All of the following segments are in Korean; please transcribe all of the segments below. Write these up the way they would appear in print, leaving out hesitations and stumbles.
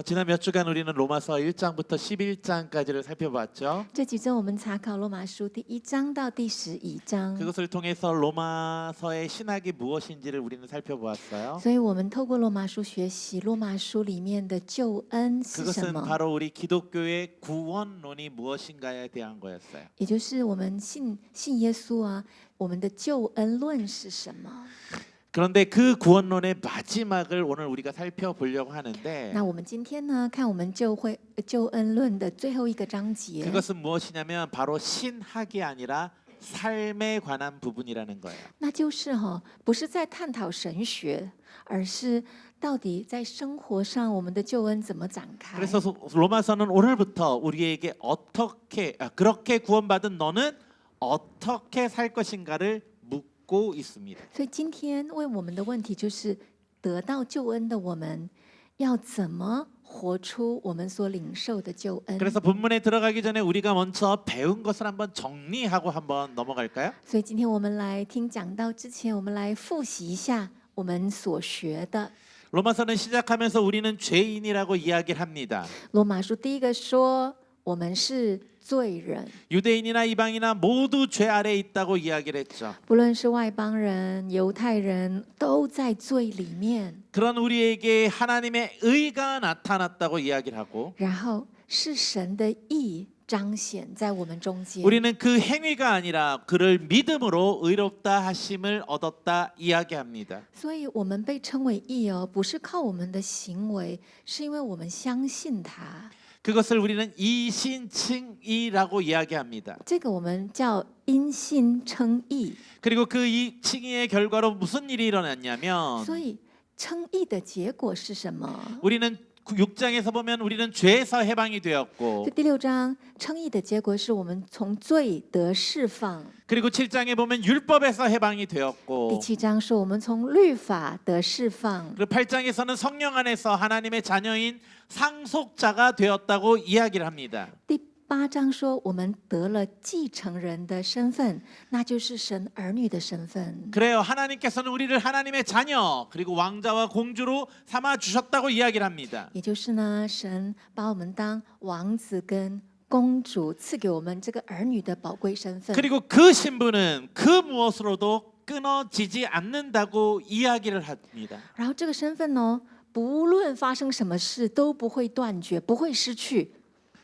지난 몇 주간 우리는 로마서 1장부터 11장까지를 살펴봤죠. 这几周我们查考罗马书第1章到第11章， 그것을 통해서 로마서의 신학이 무엇인지를 우리는 살펴보았어요. 所以我们透过罗马书学习罗马书里面的救恩是什 그것은 么， 바로 우리 기독교의 구원론이 무엇인가에 대한 거였어요. 也就是我们信耶稣啊，我们的救恩论是什么？ 그런데 그 구원론의 마지막을 오늘 우리가 살펴보려고 하는데 那我们今天呢，看我们救恩论的最后一个章节， 그것은 무엇이냐면 바로 신학이 아니라 삶에 관한 부분이라는 거예요. 那就是不是在探讨神学，而是到底在生活上我们的救恩怎么展开。 그래서 로마서는 오늘부터 우리에게 그렇게 구원받은 너는 어떻게 살 것인가를 묻고 있습니다. 所以今天问我们的问题就是：得到救恩的我们，要怎么活出我们所领受的救恩？ 그래서 본문에 들어가기 전에 우리가 먼저 배운 것을 한번 정리하고 한번 넘어갈까요? 所以今天我们来听讲道之前，我们来复习一下我们所学的。 로마서는 시작하면서 우리는 죄인이라고 이야기를 합니다. 罗马书第一个说，我们是罪人， 유대인이나 이방이나 모두 죄 아래에 있다고 이야기를 했죠. 不论是外邦人、犹太人，都在罪里面。 그런 우리에게 하나님의 의가 나타났다고 이야기를 하고 然后是神的义彰显在我们中间。 우리는 그 행위가 아니라 그를 믿음으로 의롭다 하심을 얻었다 이야기합니다. 所以我们被称为义哦，不是靠我们的行为，是因为我们相信他。 그것을 우리는 이신칭의라고 이야기합니다. 这个我们叫因信称义。 그리고 그 이 칭의의 결과로 무슨 일이 일어났냐면 所以称义的结果是什么？ 우리는 6장에서 보면 우리는 죄에서 해방이 되었고 这第6章称义的结果是我们从罪得释放。 그리고 7장에 보면 율법에서 해방이 第 되었고 7章是我们从律法得释放。 그리고 8장에서는 성령 안에서 하나님의 자녀인 상속자가 되었다고 이야기를 합니다. 第8章说我们得了继承人的身份，那就是神儿女的身份。 그래요. 하나님께서는 우리를 하나님의 자녀 그리고 왕자와 공주로 삼아 주셨다고 이야기를 합니다. 也就是呢，神把我们当王子跟公主，赐给我们这个儿女的宝贵身份。 그리고 그 신분은 그 무엇으로도 끊어지지 않는다고 이야기를 합니다. 然后这个身份呢，不论发生什么事都不会断绝，不会失去。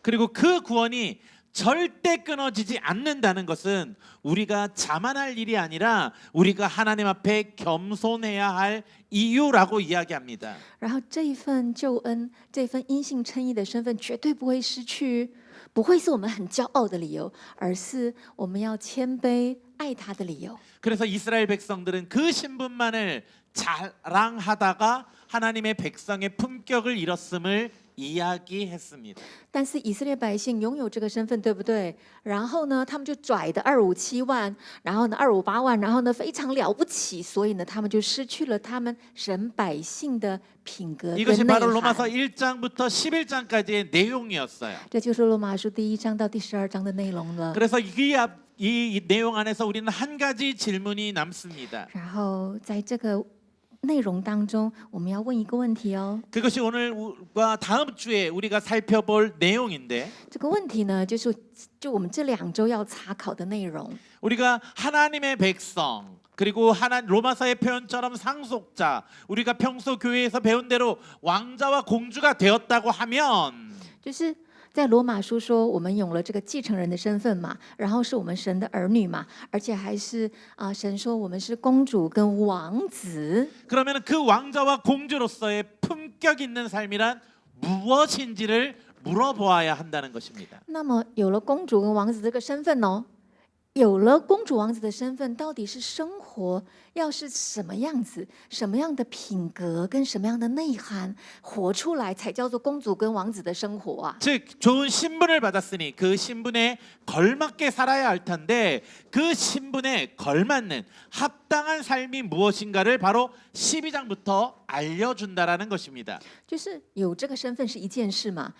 그리고 그 구원이 절대 끊어지지 않는다는 것은 우리가 자만할 일이 아니라 우리가 하나님 앞에 겸손해야 할 이유라고 이야기합니다. 然后这一份救恩，这份因信称义的身份，绝对不会失去，不会是我们很骄傲的理由，而是我们要谦卑爱他的理由。 그래서 이스라엘 백성들은 그 신분만을 자랑하다가 하나님의 백성의 품격을 잃었음을 이야기했습니다. 但是以色列百姓拥有这个身份，对不对？然后呢，他们就拽的257万，然后呢258万，然后呢非常了不起，所以呢，他们就失去了他们神百姓的品格 이것이 跟内 바로 로마서 涵。 1장부터 11장까지의 내용이었어요. 这就是罗马书第1章到第12章的内容了。 그래서 이 내용 안에서 우리는 한 가지 질문이 남습니다. 然后在这个内容当中，我们要问一个问题哦。 그것이 오늘과 다음 주에 우리가 살펴볼 내용인데 这个问题呢，就我们这2周要查考的内容。 우리가 하나님의 백성 그리고 로마서의 표현처럼 상속자 우리가 평소 교회에서 배운 대로 왕자와 공주가 되었다고 하면 就是在罗马书说，我们有了这个继承人的身份嘛，然后是我们神的儿女嘛，而且还是神说我们是公主跟王子。 그러면 그 왕자와 공주로서의 품격 있는 삶이란 무엇인지를 물어보아야 한다는 것입니다. 那么有了公主跟王子这个身份哦，有了公主王子的身份，到底是生活要是什么样子，什么样的品格跟什么样的内涵，活出来才叫做公主跟王子的生活啊？ 즉 좋은 신분을 받았으니 그 신분에 걸맞게 살아야 할 텐데 그 신분에 걸맞는 합당한 삶이 무엇인가를 바로 12장부터 알려준다라는 것입니다. 就是有这个身份是一件事嘛，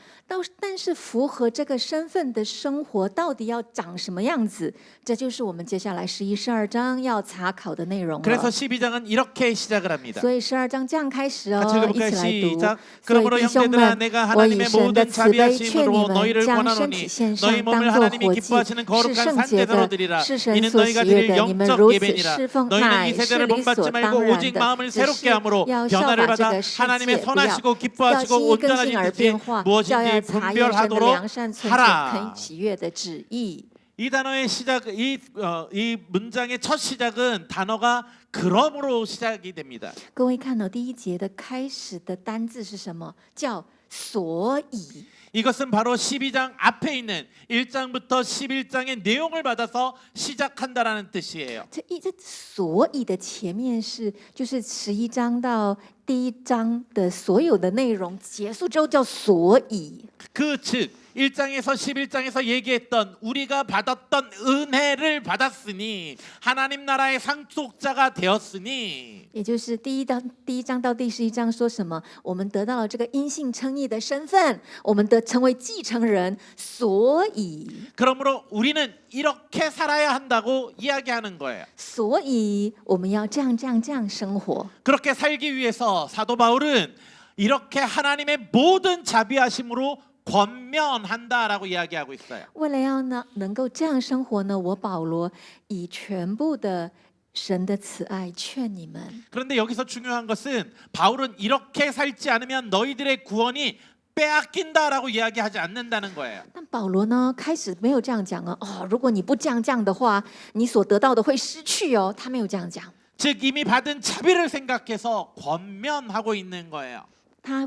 但是符合这个身份的生活到底要长什么样子？这就是我们接下来11、12章要查考的内容 그래서 了。 12장은 이렇게 시작을 합니다. 所以12章这样开始 같이 哦，一 읽어볼까요? 起来读。 시작. 所以 그러므로 弟兄 형제들아 们， 내가 我以 하나님의 神的 모든 慈悲劝你 자비하심으로 们， 너희를 将身体 권하노니 献 너희 上， 몸을 当作 하나님이 活祭， 기뻐하시는 是 거룩한 圣洁 산제사로 的， 드리라. 是神 이는 所 너희가 喜悦 드릴 的。你们 영적 如此 예배니라. 侍奉， 너희는 乃 이 是 세대를 理 본받지 所 말고 当然 오직 的。 마음을 只是 새롭게 함으로 要效 변화를 法这 받아 个世界， 하나님의 不要 선하시고 要 기뻐하시고 心意更新 온전하신 而 뜻이 变化，要 무엇인지 查验神的 분별하도록 良善、纯洁、可 하라. 喜悦的旨意。 이 단어의 시작, 이 문장의 첫 시작은 단어가 그러므로 시작이 됩니다. 各位看到第一节的开始的单字是什么？叫所以。 이것은 바로 12장 앞에 있는 1장부터 11장의 내용을 받아서 시작한다라는 뜻이에요. 这所以的前面是就是11章到第1章的所有的内容结束之后叫所以。 그 즉 1장에서 11장에서 얘기했던 우리가 받았던 은혜를 받았으니 하나님 나라의 상속자가 되었으니 也就是第一章到第11章说什么？我们得到了这个因信称义的身份，我们成为继承人，所以 그러므로 우리는 이렇게 살아야 한다고 이야기하는 거예요. 所以我们要这样生活。 그렇게 살기 위해서 사도 바울은 이렇게 하나님의 모든 자비하심으로 권면한다라고 이야기하고 있어요. 为了要能够这样生活呢，我保罗以全部的神的慈爱劝你们。 그런데 여기서 중요한 것은 바울은 이렇게 살지 않으면 너희들의 구원이 빼앗긴다라고 이야기하지 않는다는 거예요. 但保罗呢，开始没有这样讲如果你不这样的话，你所得到的会失去哦。他没有这样讲， 즉 이미 받은 자비를 생각해서 권면하고 있는 거예요.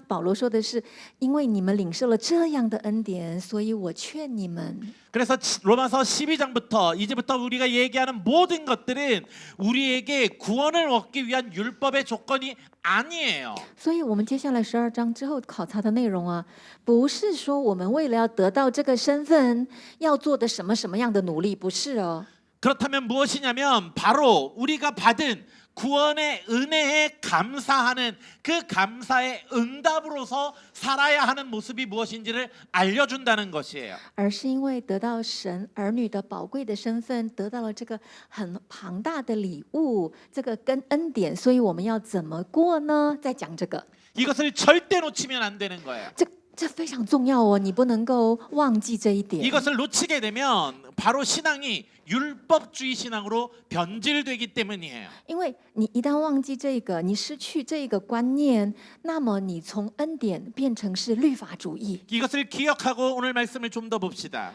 保罗说的是，因为你们领受了这样的恩典，所以我劝你们。 그래서 로마서 12장부터 이제부터 우리가 얘기하는 모든 것들은 우리에게 구원을 얻기 위한 율법의 조건이 아니에요. 所以我们接下来12章之后考察的内容不是说我们为了要得到这个身份要做的什么样的努力，不是哦。 그렇다면 무엇이냐면 바로 우리가 받은 구원의 은혜에 감사하는 그 감사의 응답으로서 살아야 하는 모습이 무엇인지를 알려준다는 것이에요. 而是因为得到神儿女的宝贵的身份，得到了这个很庞大的礼物，这个跟恩典，所以我们要怎么过呢？在讲这个， 이것을 절대 놓치면 안 되는 거예요. 这非常重要哦，你不能够忘记这一点。 이것을 놓치게 되면 바로 신앙이 율법주의 신앙으로 변질되기 때문이에요. 因为你一旦忘记这个，你失去这个观念，那么你从恩典变成是律法主义。 이것을 기억하고 오늘 말씀을 좀 더 봅시다.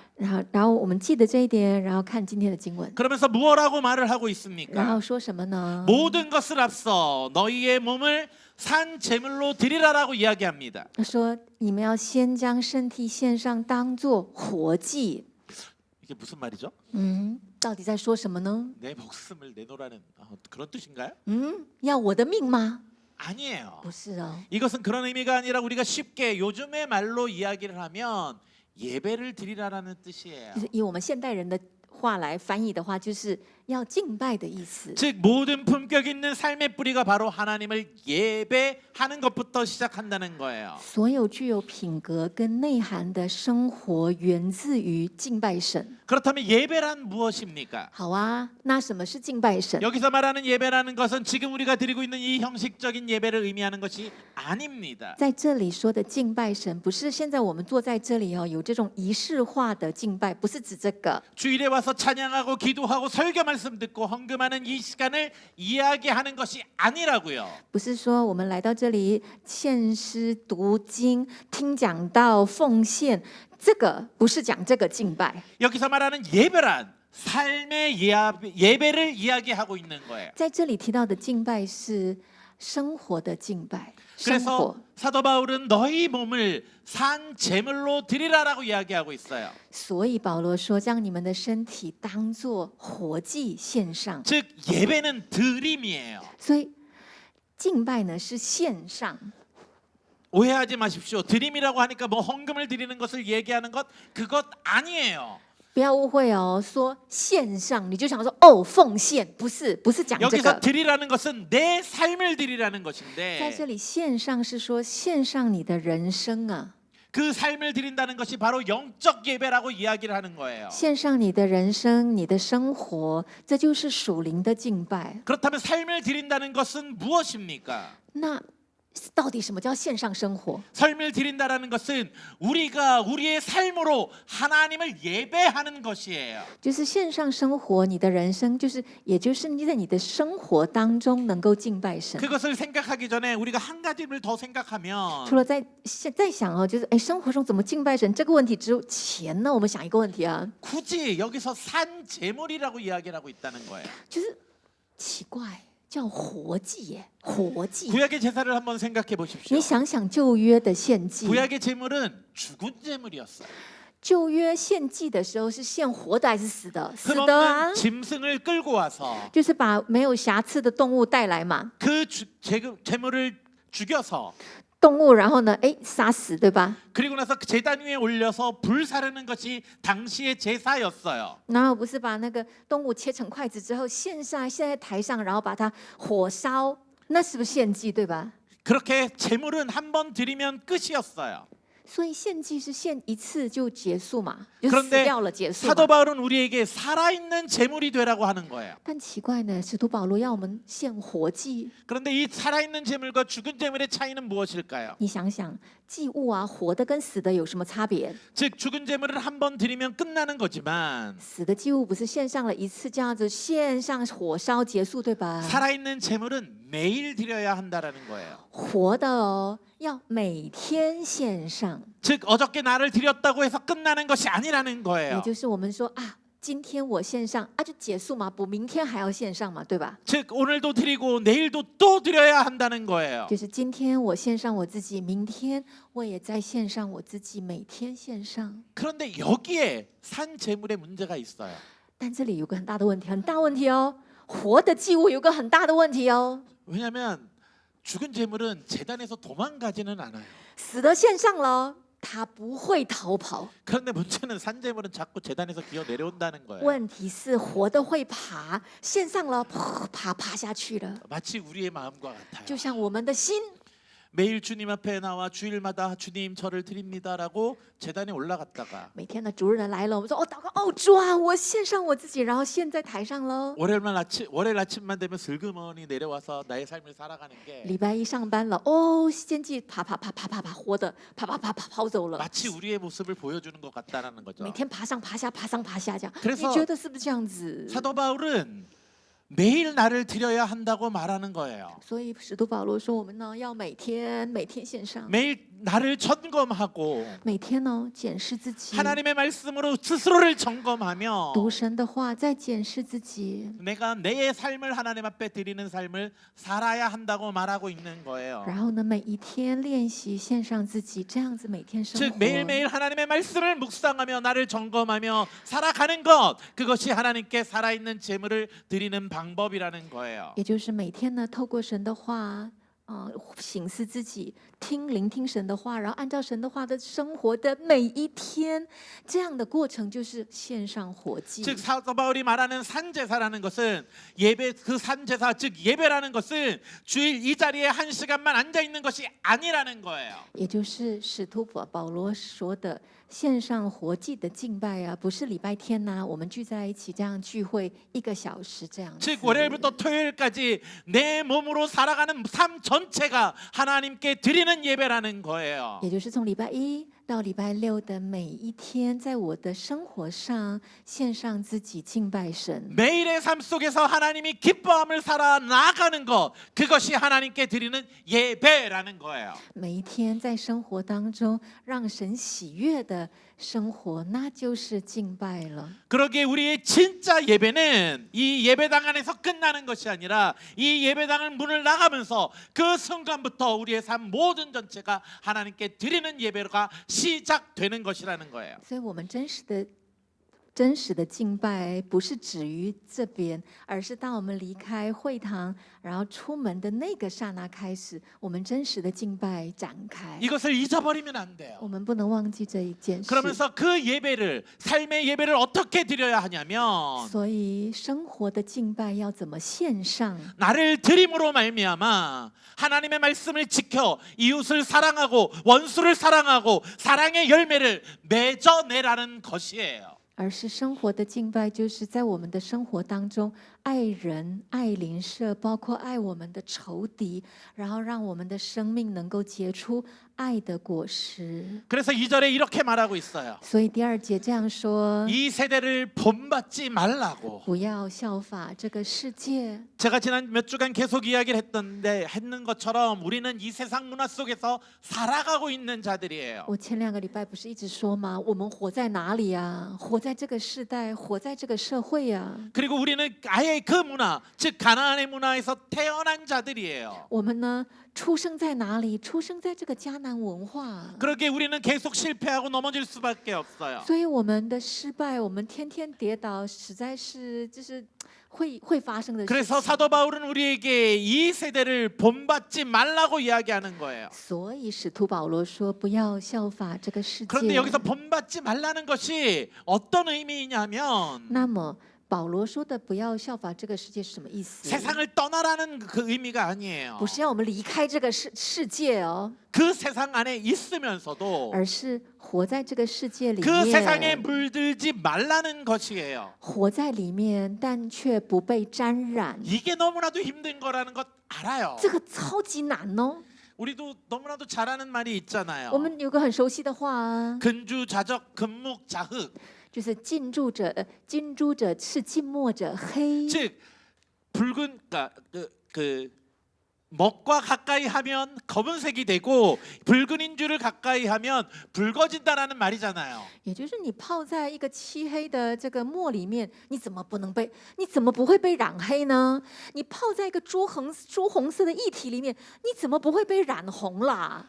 然后我们记得这一点，然后看今天的经文， 그러면서 무엇라고 말을 하고 然 있습니까? 后说什么呢？ 모든 것을 앞서 너희의 몸을 산 제물로 드리라라고 이야기합니다. 他说你们要先将身体献上，当作活祭。 이게 무슨 말이죠? 到底在说什么呢？ 내 목숨을 내놓으라는 그런 뜻인가요? 要我的命吗？ 아니에요. 不是哦， 이것은 그런 의미가 아니라 우리가 쉽게 요즘의 말로 이야기를 하면 예배를 드리라라는 뜻이에요. 就是以我们现代人的话来翻译的话，就是要敬拜的意思。 즉 모든 품격 있는 삶의 뿌리가 바로 하나님을 예배하는 것부터 시작한다는 거예요. 所有具有品格跟内涵的生活，源自于敬拜神。 그렇다면 예배란 무엇입니까? 好啊，那什么是敬拜神？ 여기서 말하는 예배라는 것은 지금 우리가 드리고 있는 이 형식적인 예배를 의미하는 것이 아닙니다. 在这里说的敬拜神，不是现在我们坐在这里有这种仪式化的敬拜，不是指这个。 주일에 와서 찬양하고 기도하고 설교 말씀 듣고 헌금하는 이 시간을 이야기하는 것이 아니라고요. 不是说我们来到这里献诗、读经、听讲道、奉献，这个不是讲这个敬拜。 여기서 말하는 예배란 삶의 예배를 이야기하고 있는 거예요. 在这里提到的敬拜是生活的敬拜，生 그래서 活。 사도 바울은 너희 몸을 산 제물로 드리라라고 이야기하고 있어요. 所以保罗说，将你们的身体当作活祭献上。 즉 예배는 드림이에요. 所以敬拜呢是献上。 오해하지 마십시오. 드림이라고 하니까 뭐 헌금을 드리는 것을 얘기하는 그것 아니에요. 不要误会哦，说献上你就想说奉献，不是讲这 여기서 个。 드리라는 것은 내 삶을 드리라는 在 것인데 这里献上是说献上你的人生啊， 그 삶을 드린다는 것이 바로 영적 예배라고 이야기를 하는 거예요. 献上你的人生、你的生活，这就是属灵的敬拜。 그렇다면 삶을 드린다는 것은 무엇입니까? 那到底什么叫献上生活？ 삶을 드린다라는 것은 우리가 우리의 삶으로 하나님을 예배하는 것이에요. 就是献上生活，你的人生也就是你在你的生活当中能够敬拜神。 그것을 생각하기 전에 우리가 한 가지를 더 생각하면 除了在想哦，就是生活中怎么敬拜神这个问题之前呢，我们想一个问题啊， 굳이 여기서 산 제물이라고 이야기를 하고 있다는 거예요. 就是奇怪，叫活祭耶，活祭。 구약의 제사를 한번 생각해 보십시오. 你想想旧约的献祭， 구약의 제물은 죽은 제물이었어요. 旧约献祭的时候是献活的还是死的？死的啊 흠없는 ， 짐승을 끌고 와서 就是把没有瑕疵的动物带来嘛， 그 제물을 죽여서 动物，然后呢，杀死，对吧？ 그리고 나서 그 제단 위에 올려서 불 사르는 것이 당시의 제사였어요. 然后不是把那个动物切成筷子之后献在台上，然后把它火烧，那是不是献祭，对吧？ 그렇게 제물은 한 번 드리면 끝이었어요. 所以献祭是献一次就结束嘛，就死 그런데 掉了结束嘛。 사도 바울은 우리에게 살아있는 제물이 되라고 하는 거예요. 但奇怪呢，使徒保罗要我们献活祭。 그런데 이 살아있는 제물과 죽은 제물의 차이는 무엇일까요? 你想想，祭物啊，活的跟死的有什么差别？ 즉 죽은 제물을 한 번 드리면 끝나는 거지만 死的祭物不是献上了一次这样子，献上火烧结束，对吧？ 살아있는 제물은 매일 드려야 한다라는 거예요. 活的哦，要每天献上。 즉 어저께 나를 드렸다고 해서 끝나는 것이 아니라는 也 거예요. 就是我们说啊，今天我献上啊，就结束嘛，不，明天还要献上嘛，对吧？ 즉 오늘도 드리고 내일도 또 드려야 한다는 거예요. 就是今天我献上我自己，明天我也在献上我自己，每天献上。 그런데 여기에 산 제물의 문제가 있어요. 但这里有个很大的问题，很大问题哦，活的祭物有个很大的问题哦， 왜냐하면 죽은 제물은 제단에서 도망가지는 않아요. 死的献上了，他不会逃跑。 그런데 문제는 산 제물은 자꾸 제단에서 기어 내려온다는 거예요. 问题是活的会爬，献上了，爬下去了， 마치 우리의 마음과 같아요. 就像我们的心。 매일 주님 앞에 나와 주일마다 주님 저를 드립니다라고 제단에 올라갔다가 每天的主日来了，我们说哦，祷告哦，主啊，我献上我自己，然后献在台上喽。 월요일 아침만 되면 슬그머니 내려와서 나의 삶을 살아가는 게 礼拜一上班了，哦，献祭爬，活的跑走了， 마치 우리의 모습을 보여주는 것 같다라는 每 거죠. 天爬上爬下这样。 그래서 你觉得是不是这样子？ 사도 바울은 매일 나를 드려야 한다고 말하는 거예요. 所以使徒保罗说，我们呢要每天献上， 매일 나를 점검하고 每天呢检视自己， 하나님의 말씀으로 스스로를 점검하며 读神的话，再检视自己， 내가 내 삶을 하나님 앞에 드리는 삶을 살아야 한다고 말하고 있는 거예요. 然后呢每一天练习献上自己，这样子每天生 즉 活。 매일매일 하나님의 말씀을 묵상하며 나를 점검하며 살아가는 것, 그것이 하나님께 살아있는 제물을 드리는 방법이라는 거예요. 也就是每天呢透过神的话。省思自己，聆听神的话，然后按照神的话的生活的每一天，这样的过程就是献上活祭。 즉 사도 바울이 말하는 산제사라는 것은 예배, 그 산제사 즉 예배라는 것은 주일 이 자리에 한 시간만 앉아 있는 것이 아니라는 거예요. 也就是使徒保罗说的献上活祭的敬拜啊，不是礼拜天呐、我们聚在一起这样聚会1个小时这样子。 즉 월요일부터 토요일까지 내 몸으로 살아가는 삶 전체가 하나님께 드리는 예배라는 거예요. 也就是从礼拜一到礼拜六的每一天，在我的生活上献上自己敬拜神。 매일의 삶 속에서 하나님이 기뻐함을 살아 나가는 것, 그것이 하나님께 드리는 예배라는 거예요. 每一天在生活当中让神喜悦的生活，那就是敬拜了。 그러기에 우리의 진짜 예배는 이 예배당 안에서 끝나는 것이 아니라 이 예배당을 문을 나가면서 그 순간부터 우리의 삶 모든 전체가 하나님께 드리는 예배가 시작되는 것이라는 거예요. 所以，我们真实的真实的敬拜不是止于这边，而是当我们离开会堂，然后出门的那个刹那开始，我们真实的敬拜展开。 이것을 잊어버리면 안 돼요. 我们不能忘记这一件事。 그러면서 그 예배를 삶의 예배를 어떻게 드려야 하냐면 所以生活的敬拜要怎么献上？ 나를 드림으로 말미암아 하나님의 말씀을 지켜 이웃을 사랑하고 원수를 사랑하고 사랑의 열매를 맺어내라는 것이에요. 而是生活的敬拜，就是在我们的生活当中爱人、爱邻舍，包括爱我们的仇敌，然后让我们的生命能够结出爱的果实。 그래서 2절에 이렇게 말하고 있어요. 所以第2节这样说： 이 세대를 본받지 말라고. 不要效法这个世界。 제가 지난 몇 주간 계속 이야기를 했는 것처럼 우리는 이 세상 문화 속에서 살아가고 있는 자들이에요. 我前2个礼拜不是一直说吗？我们活在哪里啊？活在这个世代，活在这个社会啊。 그리고 우리는 아예 그 문화, 즉 가나안의 문화에서 태어난 자들이에요. 我们呢，出生在哪里？出生在这个迦南文化。 그렇게 우리는 계속 실패하고 넘어질 수밖에 없어요. 所以我们的失败，我们天天跌倒，实在是就是会发生的事 그래서 情。 사도 바울은 우리에게 이 세대를 본받지 말라고 이야기하는 거예요. 所以使徒保罗说，不要效法这个世 그런데 界。 여기서 본받지 말라는 것이 어떤 의미냐면 那么保罗说的不要效法这个世界是什么意思？ 세상을 떠나라는 그 의미가 아니에요. 不是要我们离开这个世界哦， 그 세상 안에 있으면서도 而是活在这个世界里 그 세상에 面， 물들지 말라는 것이에요. 活在里面，但却不被沾染。 이게 너무나도 힘든 거라는 것 알아요. 这个超级难哦。 우리도 너무나도 잘하는 말이 있잖아요. 我们有个很熟悉的话啊， 근주자적 금묵자흑. 就是近朱者赤，近墨者黑。 즉 붉은 먹과 가까이 하면 검은색이 되고 붉은 인주를 가까이 하면 붉어진다라는 말이잖아요. 也就是你泡在一个漆黑的这个墨里面，你怎么不会被染黑呢？你泡在一个朱红色的液体里面，你怎么不会被染红啦？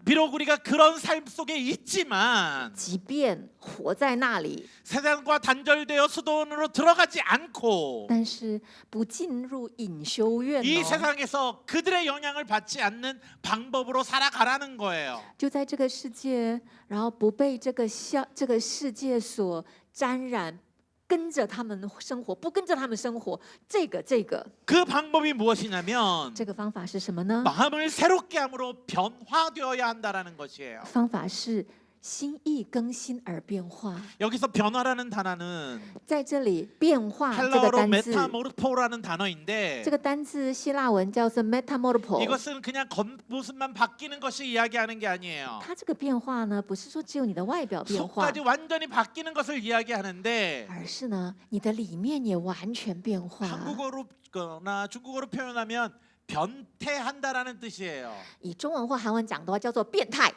비록 우리가 그런 삶 속에 있지만 即便活在那里， 세상과 단절되어 수도원으로 들어가지 않고 但是不进入隐修院 이 哦， 세상에서 그들의 영향을 받지 않는 방법으로 살아가라는 거예요. 就在这个世界，然后不被这个世界所沾染。 跟着他们生活，不跟着他们生活，这个 그 방법이 무엇이냐면 这个方法是什么呢？ 마음을 새롭게 함으로 변화되어야 한다라는 것이에요. 方法是心意更新而变化。 여기서 변화라는 단어는 在这里，变化这个 헬라어로 单字， 메타모르포라는 단어인데 这个单字希腊文叫做 metamorpho。 이것은 그냥 겉모습만 바뀌는 것을 이야기하는 게 아니에요. 它这个变化呢，不是说只有你的外表变化， 속까지 완전히 바뀌는 것을 이야기하는데 而是呢，你的里面也完全变化。 한국어로나 중국어로 표현하면 변태한다라는 뜻이에요. 以中文或韩文讲的话，叫做变态，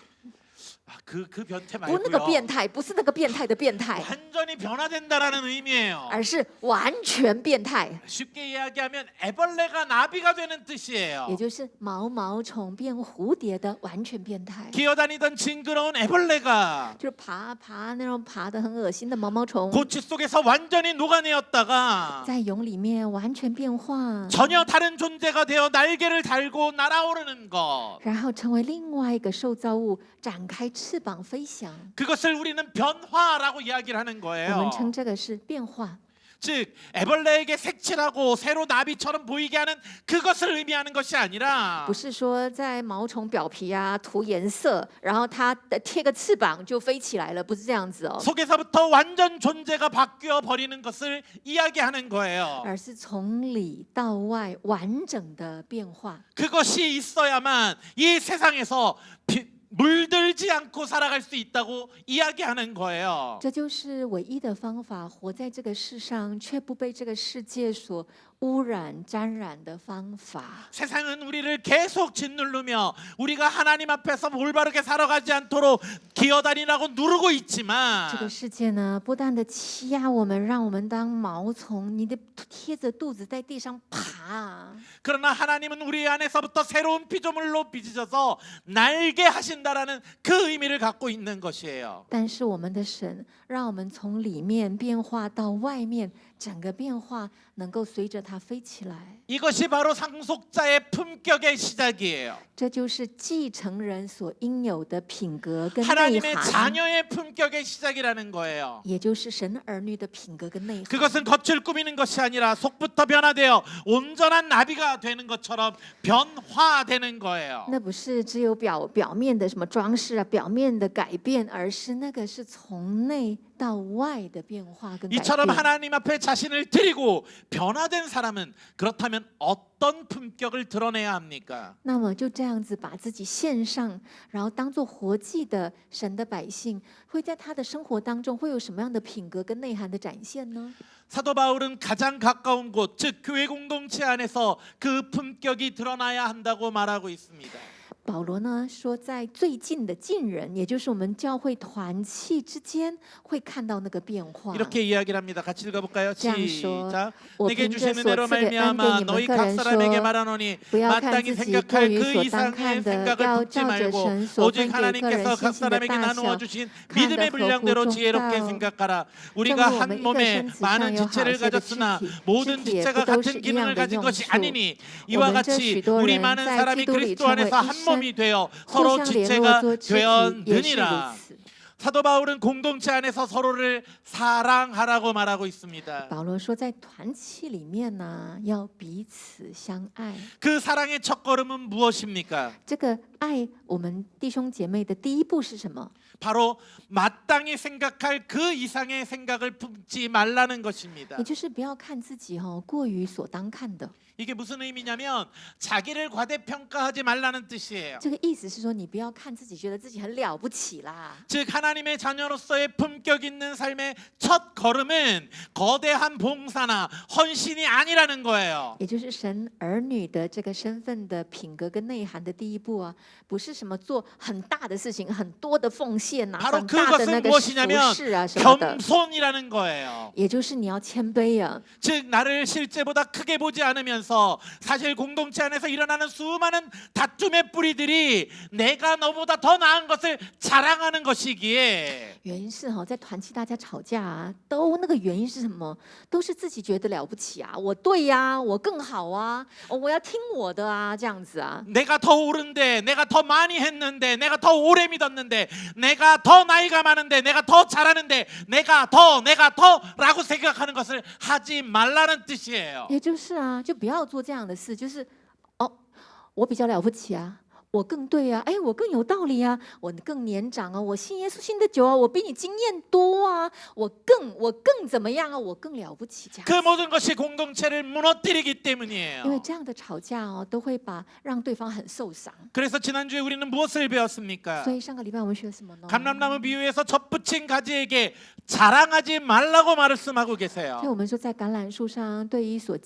그 변태 不那个变 말고요. 态，不是那个变态的变态， 완전히 변화된다라는 의미예요. 而是完全变态， 쉽게 이야기하면 애벌레가 나비가 되는 뜻이에요. 也就是毛毛虫变蝴蝶的完全变态。 기어다니던 징그러운 애벌레가 就是爬那种爬得很恶心的毛毛虫， 고치 속에서 완전히 녹아내었다가 在蛹里面完全变化， 전혀 다른 존재가 되어 날개를 달고 날아오르는 것. 然后成为另外一个受造物，展开翅膀飞翔。 그것을 우리는 변화라고 이야기를 하는 我 거예요. 们称这个是变化， 즉 애벌레에게 색칠하고 새로 나비처럼 보이게 하는 그것을 의미하는 것이 아니라 不是说在毛虫表皮啊涂颜色，然后它贴个翅膀就飞起来了，不是这样子哦， 속에서부터 완전 존재가 바뀌어 버리는 것을 이야기하는 거예요. 而是从里到外完整的变化。 그것이 있어야만 이 세상에서 물들지 않고 살아갈 수 있다고 이야기하는 거예요. 这就是唯一的方法，活在这个世上却不被这个世界所污染、沾染的方法。 세상은 우리를 계속 짓누르며 우리가 하나님 앞에서 올바르게 살아가지 않도록 기어다니라고 누르고 这个 있지만 世界呢，不断的欺压我们，让我们当毛虫，你的贴着肚子在地上爬。 그러나 하나님은 우리 안에서부터 새로운 피조물로 빚으셔서 날게 하신다라는 그 의미를 갖고 있는 것이에요. 但是我们的神让我们从里面变化到外面，整个变化能够随着它飞起来。 이것이 바로 상속자의 품격의 시작이에요. 这就是继承人所应有的品格跟内 하나님의 涵， 자녀의 품격의 시작이라는 거예요. 也就是神儿女的品格跟内涵。 그것은 겉을 꾸미는 것이 아니라 속부터 변화되어 온전한 나비가 되는 것처럼 변화되는 거예요. 那不是只有表面的什么装饰啊，表面的改变，而是那个是从内到外的变化跟改 이처럼 变。 하나님 앞에 자신을 드리고 변화된 사람은 그렇다면 어떤 품격을 드러내야 합니까? 那么就这样子把自己献上，然后当做活祭的神的百姓，会在他的生活当中会有什么样的品格跟内涵的展现呢？ 사도 바울은 가장 가까운 곳, 즉 교회 공동체 안에서 그 품격이 드러나야 한다고 말하고 있습니다. 保罗呢说，在最近的近人，也就是我们教会团契之间，会看到那个变化。 이렇게 이야기를 합니다. 같이 읽어볼까요? 这样说， 시작. 我 내게 凭着 주신 所 은혜로 赐的恩给 말미암아 你们 너희 个 각 人 사람에게 说， 말하노니 不要看 마땅히 自己过 생각할 于 그 所当 이상의 看的， 생각을 要 품지 照着 말고 神所 오직 分给个人 하나님께서 信 각 心的 사람에게 大 나누어 小， 주신 看得 믿음의 合乎 분량대로 中 지혜롭게 道。 생각하라. 正 우리가 如我们 한 一个 몸에 身子上 많은 有好 지체를 些的肢 가졌으나 体，肢 모든 体也 지체가 不都 같은 是一 기능을 样的 가진 用 것이 处。 아니니 我 이와 们这 같이 许多 우리 人 많은 在 사람이 基督里 그리스도 成为 안에서 一 한 身， 몸이 되어 互 서로 相联络 지체가 做肢体，也是如 되었느니라. 此。 사도 바울은 공동체 안에서 서로를 사랑하라고 말하고 있습니다. 保罗说，在团契里面呢，要彼此相爱。 그 사랑의 첫걸음은 무엇입니까? 这个爱我们弟兄姐妹的第一步是什么？ 바로 마땅히 생각할 그 이상의 생각을 품지 말라는 것입니다. 也就是不要看自己过于所当看的。 이게 무슨 의미냐면 자기를 과대평가하지 말라는 뜻이에요. 这个意思是说，你不要看自己，觉得自己很了不起啦。 즉 하나님의 자녀로서의 품격 있는 삶의 첫 걸음은 거대한 봉사나 헌신이 아니라는 거예요. 也就是神儿女的这个身份的品格跟内涵的第一步啊，不是什么做很大的事情、很多的奉献呐、 바로 很大的那 그것은 个服 무엇이냐면 饰啊什么的。 겸손이라는 거예요. 也就是你要谦卑啊， 즉 나를 실제보다 크게 보지 않으면서 사실 공동체 안에서 일어나는 수많은 다툼의 뿌리들이 내가 너보다 더 나은 것을 자랑하는 것이기에 原因是在团契大家吵架啊，都那个原因是什么？都是自己觉得了不起啊，我对呀、我更好啊，我要听我的啊，这样子啊。 내가 더 옳은데 내가 더 많이 했는데 내가 더 오래 믿었는데 내가 더 나이가 많은데 내가 더 잘하는데 내가 더라고 생각하는 것을 하지 말라는 뜻이에요. 也就是啊，就不要做这样的事，就是我比较了不起啊，我更对啊，哎，我更有道理啊，我更年长啊，我信耶稣信的久啊，我比你经验多啊，我更怎么样啊，我更了不起这样。 그 모든 것이 공동체를 무너뜨리기 因为 때문이에요. 这样的吵架都会让对方很受伤。 그래서 지난주에 우리는 무엇을 배웠습니까? 所以上个礼拜我们学了什么呢？ 감람나무 비유에서 접붙인 가지에게 자랑하지 말라고 말씀하고 所以 계세요. 我们说，在橄榄树上，对于所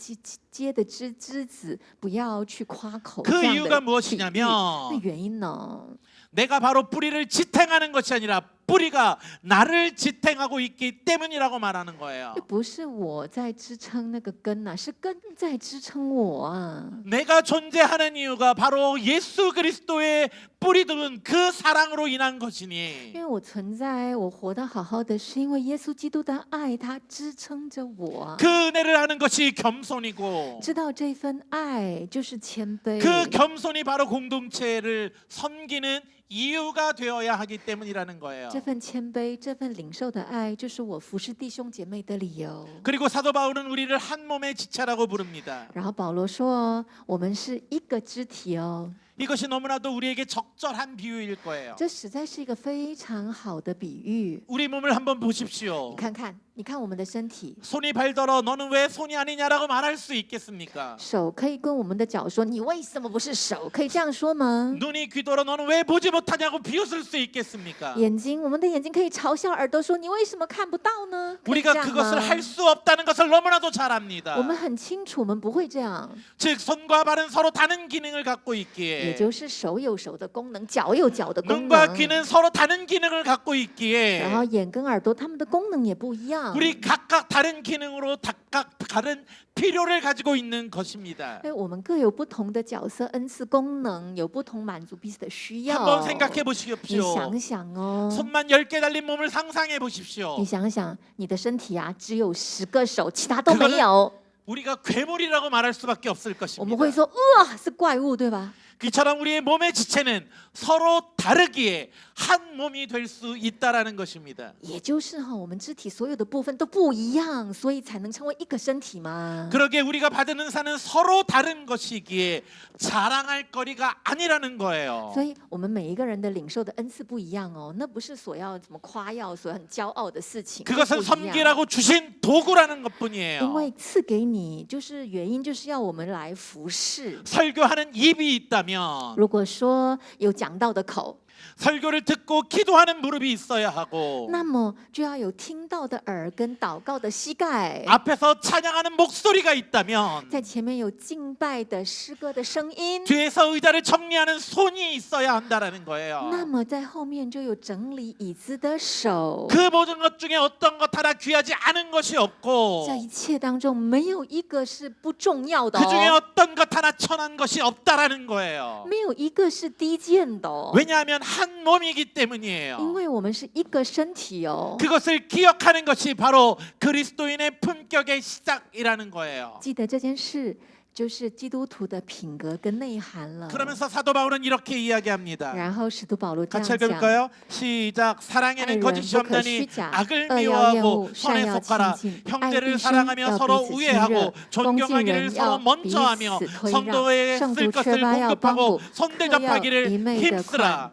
结的枝子，不要去夸口。 그 这样 이유가 的比喻 무엇이냐면 那原因呢？ 내가 바로 뿌리를 지탱하는 것이 아니라 뿌리가 나를 지탱하고 있기 때문이라고 말하는 거예요. 不是我在支撑那个根呐、是根在支撑我啊。 내가 존재하는 이유가 바로 예수 그리스도의 뿌리들은 그 사랑으로 인한 因 것이니 为我存在，我活得好好的，是因为耶稣基督的爱，他支撑着我啊。 그 은혜를 아는 것이 겸손이고 知道这份爱就是谦卑， 그 겸손이 바로 공동체를 섬기는 이유가 되어야 하기 때문이라는 거예요. 这份谦卑，这份领受的爱，就是我服侍弟兄姐妹的理由。 그리고 사도 바울은 우리를 한 몸의 지체라고 부릅니다. 然后保罗说，我们是一个肢体哦。 이것이 너무나도 우리에게 적절한 비유일 거예요. 这实在是一个非常好的比喻。 우리 몸을 한번 你 보십시오. 看看，你看我们的身体， 손이 발더러 너는 왜 손이 아니냐라고 말할 수 있겠습니까? 手可以跟我们的脚说：“你为什么不是手？”可以这样说吗？ 눈이 귀더러 너는 왜 보지 못하냐고 비웃을 수 있겠습니까? 眼睛，我们的眼睛可以嘲笑耳朵说：“你为什么看不到呢？”可以这 우리가 样 그것을 吗？ 할 수 없다는 것을 너무나도 잘 압니다. 我们很清楚，我们不会这样。 즉 손과 발은 서로 다른 기능을 갖고 也 있기에 就是手有手的功能，脚有脚的功 눈과 能， 귀는 서로 다른 기능을 갖고 然 있기에 后眼跟耳朵它们的功能也不一样。 우리 각각 다른 기능으로 각각 다른 필요를 가지고 있는 것입니다. 所以我们各有不同的角色、恩赐、功能，有不同满足彼此的需要。 한번 생각해 你 보십시오. 想想哦， 손만 10개 달린 몸을 상상해 보십시오. 你想想，你的身体啊，只有10个手，其他都没有。 우리가 괴물이라고 말할 수밖에 없을 我们会 것입니다. 说，是怪物，对吧？ 이처럼 우리의 몸의 지체는 서로 다르기에 한 몸이 될 수 있다라는 것입니다. 也就是哈，我们肢体所有的部分都不一样，所以才能成为一个身体嘛。 그러기에 우리가 받은 은사는 서로 다른 것이기에 자랑할 거리가 아니라는 거예요. 所以我们每一个人的领受的恩赐不一样哦，那不是所要怎么夸耀、所很骄傲的事情。 그것은 不一样 섬기라고 주신 도구라는 因 것뿐이에요. 为赐给你，就是原因就是要我们来服侍。 설교하는 입이 있다면 如果说有讲道的口， 설교를 듣고 기도하는 무릎이 있어야 하고 那么就要有听到的耳跟祷告的膝盖， 앞에서 찬양하는 목소리가 있다면 在前面有敬拜的诗歌的声音， 뒤에서 의자를 정리하는 손이 있어야 한다라는 거예요. 那么在后面就有整理椅子的手。 그 모든 것 중에 어떤 것 하나 귀하지 않은 것이 없고 这一切当中，没有一个是不重要的 그 중에 哦， 어떤 것 하나 천한 것이 없다라는 거예요. 没有一个是低贱的哦， 왜냐하면 한 몸이기 因 때문이에요. 为我们是一个身体哦。 그것을 기억하는 것이 바로 그리스도인의 품격의 시작이라는 거예요. 记得这件事，就是基督徒的品格跟内涵了。 그러면서 사도 바울은 이렇게 이야기합니다. 然后使徒保罗这样 같이 讲。 읽어볼까요? 시작. 사랑에는 거짓이 없나니 악을 미워하고 선에 속하라. 형제를 사랑하며 서로 우애하고 존경하기를 서로 먼저 하며 성도에 쓸 것을 공급하고 손대접하기를 힘쓰라.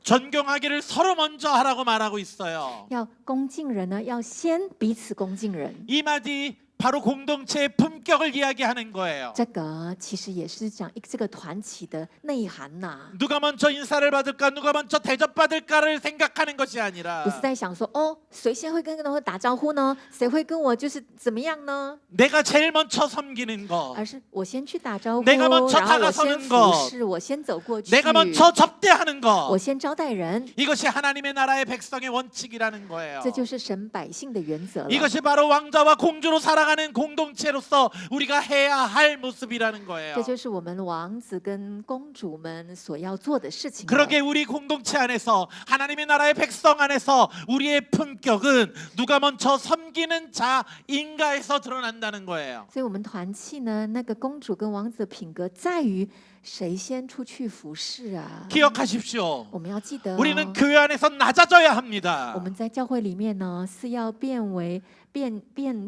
존경하기를 서로 먼저 하라고 말하고 있어요. 要恭敬人呢，要先彼此恭敬人。 이 말이 바로 공동체의 품격을 이야기하는 거예요. 这个其实也是讲这个团体的内涵呐、 누가 먼저 인사를 받을까, 누가 먼저 대접받을까를 생각하는 것이 不 아니라 是在想说哦，谁先会跟人打招呼呢？谁会跟我就是怎么样呢？ 내가 제일 먼저 섬기는 것, 而是我先去打招呼， 내가 먼저 然后我 다가서는 先 것 服侍，我先走过去， 내가 먼저 접대하는 我 것. 先招待人， 이것이 하나님의 나라의 백성의 원칙이라는 거예요. 这就是神百姓的原则了。 이것이 바로 왕자와 공주로 살아가는 공동체로서 우리가 해야 할 모습이라는 거예요. 这就是我们王子跟公主们所要做的事情了。 그러게 우리 공동체 안에서 하나님의 나라의 백성 안에서 우리의 품격은 누가 먼저 섬기는 자인가에서 드러난다는 거예요. 所以，我们团契呢，那个公主跟王子的品格在于谁先出去服侍啊？ 기억하십시오. 我们要记得、哦， 우리는 교회 안에서 낮아져야 我 합니다. 们在教会里面呢是要变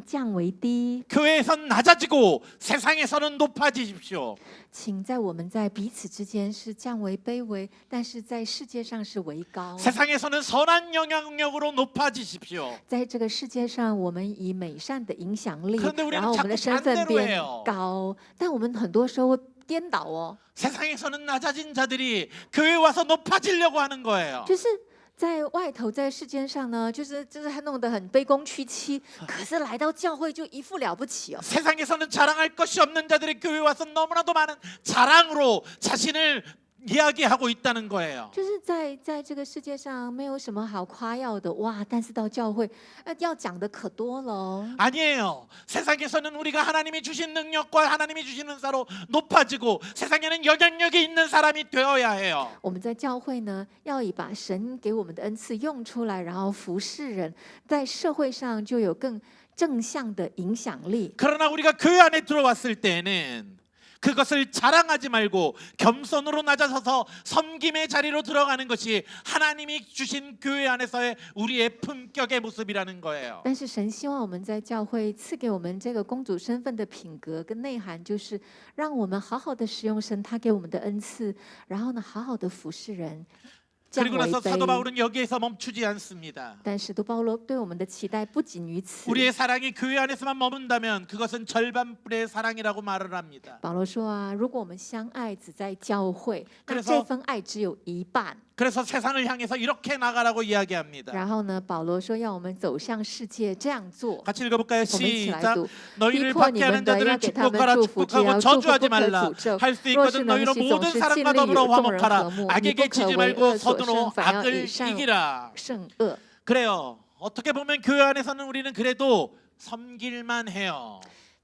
降为低， 교회에선 낮아지고 세상에서는 높아지십시오. 请在我们在彼此之间是降为卑微，但是在世界上是为高。 세상에서는 선한 영향력으로 높아지십시오. 在这个世界上，我们以美善的影响力 그런데 ， 우리는 然后我们的 자꾸 身份 반대로 变 해요. 高，但我们很多时候会颠倒哦， 세상에서는 낮아진 자들이 교회 와서 높아지려고 하는 거예요. 就是在外头在世间上呢，就是还弄得很卑躬屈膝，可是来到教会就一副了不起哦。 세상에서는 자랑할 것이 없는 자들이 교회 와서 너무나도 많은 자랑으로 자신을 이야기하고 있다는 거예요. 就是在这个世界上没有什么好夸耀的哇，但是到教会，要讲的可多了哦。 아니에요. 세상에서는 우리가 하나님이 주신 능력과 하나님이 주신 은사로 높아지고 세상에는 영향력이 있는 사람이 되어야 해요. 我们在教会呢，要以把神给我们的恩赐用出来，然后服侍人，在社会上就有更正向的影响力。 그러나 우리가 교회 안에 들어왔을 때에는 그것을 자랑하지 말고 겸손으로 낮아서서 섬김의 자리로 들어가는 것이 하나님이 주신 교회 안에서의 우리의 품격의 모습이라는 거예요. 但是神希望我们在教会赐给我们这个公主身份的品格跟内涵，就是让我们好好的使用神他给我们的恩赐，然后呢，好好的服侍人。降 그리고 为 나서 사도 卑。 바울은 여기에서 멈추지 않습니다. 但使徒保罗对我们的期待不仅于此。 우리의 사랑이 교회 안에서만 머문다면 그것은 절반뿐의 사랑이라고 말을 합니다. 保罗说啊，如果我们相爱只在教会，那 그래서 这份爱只有一半。 그래서 세상을 향해서 이렇게 나가라고 이야기합니다. 然后呢，保罗说要我们走向世界，这样做。 같이 읽어볼까요? 我们一起来 시작. 读。 너희를 逼迫你 박해하는 们的要 자들을 给他们 축복하라. 祝福，只 축복하고 要祝福不 저주하지 可 말라. 诅咒。 할 수 若是 있거든 能 너희로 行，总 모든 是尽 사람과 力与 더불어 众人和 화목하라. 睦。你 악에게 不可 지지 为 말고 恶所 서두로 胜，反要 악을 以善 이기라. 胜恶。 그래요. 어떻게 보면 교회 안에서는 우리는 그래도 섬길만 해요.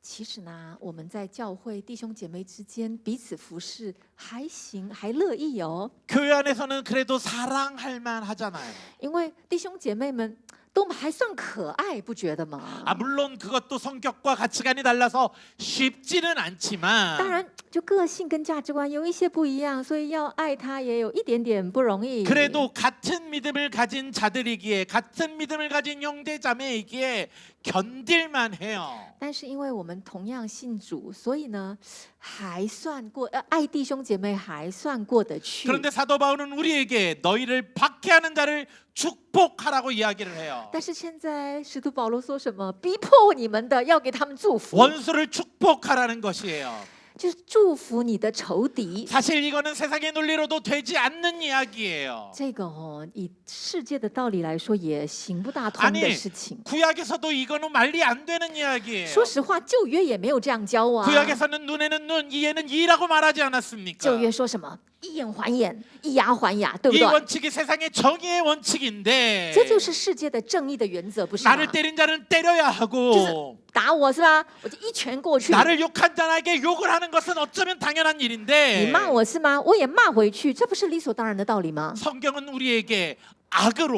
其实呢，我们在教会弟兄姐妹之间彼此服侍还行，还乐意哦。 교회 안에서는 그래도 사랑할 만하잖아요. 因为弟兄姐妹们都还算可爱，不觉得吗？ 물론 그것도 성격과 가치관이 달라서 쉽지는 当 않지만 然，就个性跟价值观有一些不一样，所以要爱他也有一点点不容易。 그래도 같은 믿음을 가진 자들이기에 같은 믿음을 가진 형제 자매이기에 견딜만 해요. 但是因为我们同样信主，所以呢，还算过爱弟兄姐妹还算过得去。 그런데 사도 바울은 우리에게 너희를 박해하는 자를 축복하라고 이야기를 해요. 但是现在使徒保罗说什么？逼迫你们的要给他们祝福， 원수를 축복하라는 것이에요. 就是祝福你的仇敌。 사실 이거는 세상의 논리로도 되지 않는 이야기예요. 这个以世界的道理来说，也行不大通的 아니 事情。 구약에서도 이거는 말이 안 되는 이야기예요. 说实话，旧约也没有这样教啊。 구약에서는 눈에는 눈, 이에는 이라고 말하지 않았습니까? 旧约说什么？以眼还眼，以牙还牙，对不 이 对？ 원칙이 세상의 정의의 원칙인데 这就是世界的正义的原则，不是吗？ 나를 때린 자는 때려야 하고 打我是吧？我就一拳过去。 나를 욕한 자에게 욕을 하는 것은 어쩌면 당연한 你 일인데 骂我是吗？我也骂回去，这不是理所当然的道理吗？ 성경은 우리에게 악을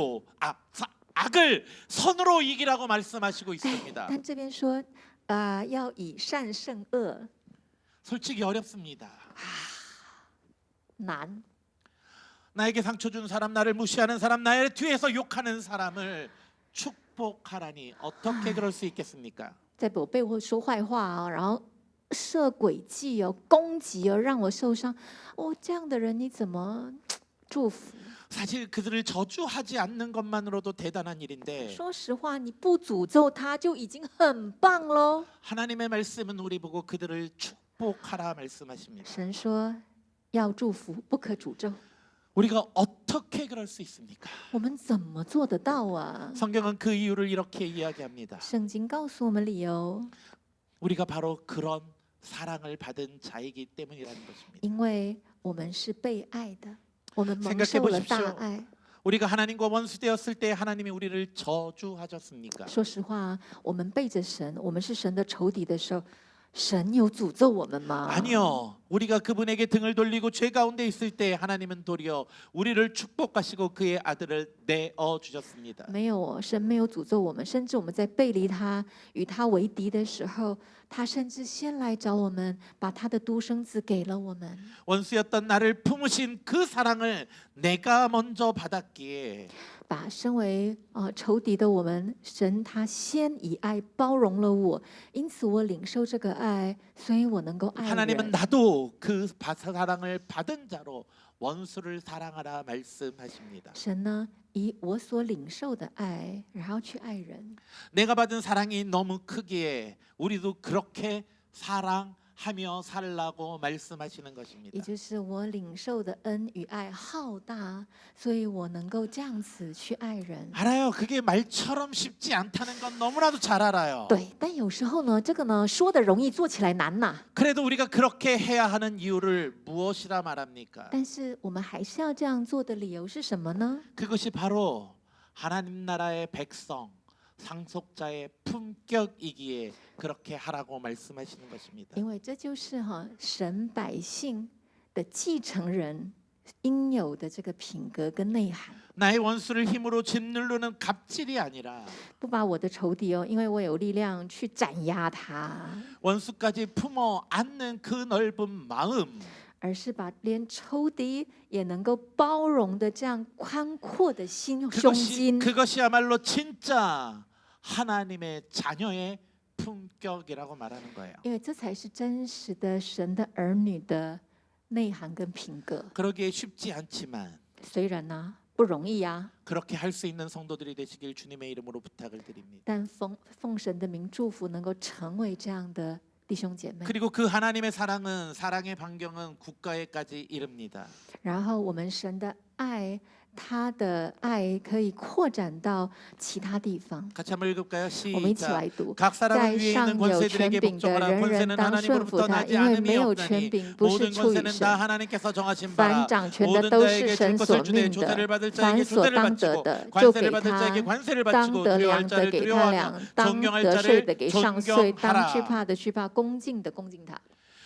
선으로 이기라고 말씀하시고 哎 있습니다. 但这边说，要以善胜恶， 솔직히 어렵습니다. 难。 나에게 상처 준 사람, 나를 무시하는 사람, 나의 뒤에서 욕하는 사람을 축복하라니 어떻게 그럴 수 있겠습니까? 在我背后说坏话啊，然后设诡计哦，攻击哦，让我受伤。哦，这样的人你怎么祝福？ 사실 그들을 저주하지 않는 것만으로도 대단한 일인데 说实话，你不诅咒他就已经很棒喽。 하나님의 말씀은 우리 보고 그들을 축복하라 말씀하십니다. 神说要祝福，不可诅咒。 우리가 어떻게 그럴 수 있습니까? 我们怎么做得到啊？ 성경은 그 이유를 이렇게 이야기합니다. 圣经告诉我们理由， 우리가 바로 그런 사랑을 받은 자이기 때문이라는 것입니다. 因为我们是被爱的，我们蒙 생각해 受了大 보십시오. 爱。 우리가 하나님과 원수되었을 때 하나님이 우리를 저주하셨습니까? 说实话，我们背着神，我们是神的仇敌的时候，神有诅咒我们吗？ 아니요. 우리가 그분에게 등을 돌리고 죄 가운데 있을 때 하나님은 도리어 우리를 축복하시고 그의 아들을 내어 주셨습니다. 没有哦，神没有诅咒我们，甚至我们在背离他、与他为敌的时候，他甚至先来找我们，把他的独生子给了我们。 원수였던 나를 품으신 그 사랑을 내가 먼저 받았기에 把身为仇敌的我们，神他先以爱包容了我，因此我领受这个爱，所以我能够爱 하나님은 人。 나도 그 사랑을 받은 자로 원수를 사랑하라 말씀하십니다. 神呢，以我所领受的爱，然后去爱人。 내가 받은 사랑이 너무 크기에 우리도 그렇게 사랑하며 살라고 말씀하시는 也 것입니다. 就是我领受的恩与爱浩大，所以我能够这样子去爱人。 알아요. 그게 말처럼 쉽지 않다는 건 너무나도 잘 알아요. 对，但有时候呢，这个呢说的容易，做起来难呐。 그래도 우리가 그렇게 해야 하는 이유를 무엇이라 말합니까? 但是我们还是要这样做的理由是什么呢？ 그것이 바로 하나님 나라의 백성, 상속자의 품격이기에 그렇게 하라고 말씀하시는 것입니다. 因为这就是神百姓的继承人应有的这个品格跟内涵。 나의 원수를 힘으로 짓누르는 갑질이 아니라 不把我的仇敌因为我有力量去斩压他， 원수까지 품어 안는 그 넓은 마음, 而是把连仇敌也能够包容的这样宽阔的胸襟。 그것이야말로 진짜 하나님의 자녀의 품격이라고 말하는 거예요. 因为这才是真实的神的儿女的内涵跟品格。 그러기에 쉽지 않지만 虽然呢、不容易呀、 그렇게 할 수 있는 성도들이 되시길 주님의 이름으로 부탁을 드립니다. 但奉神的名祝福，能够成为这样的弟兄姐妹。 그리고 그 하나님의 사랑은 사랑의 반경은 국가에까지 이릅니다. 然后我们神的爱，他的爱可以扩展到其他地方。 같이 한번 읽을까요? 我们一起 시작. 来读。 각 在 사람은 위에 上 있는 有权 권세들에게 柄的 복종하라. 人人 권세는 当顺服 하나님으로부터 他， 나지 因为 않음이 没有权 없나니 柄不是 모든 出于 권세는 다 神。 하나님께서 정하신 凡 바라. 掌权的 모든 都是 자에게 줄 神 것을 所 주되 命 조세를 的， 받을 凡 자에게 所 조세를 当得 바치고 的就 관세를 给 받을 他 자에게 ， 관세를 当 바치고 得 두려워할 粮的 자를 给他 두려워하며 粮，当 존경할 得税的 자를 给上税，当惧 존경하라. 怕的惧怕，恭敬的恭敬他。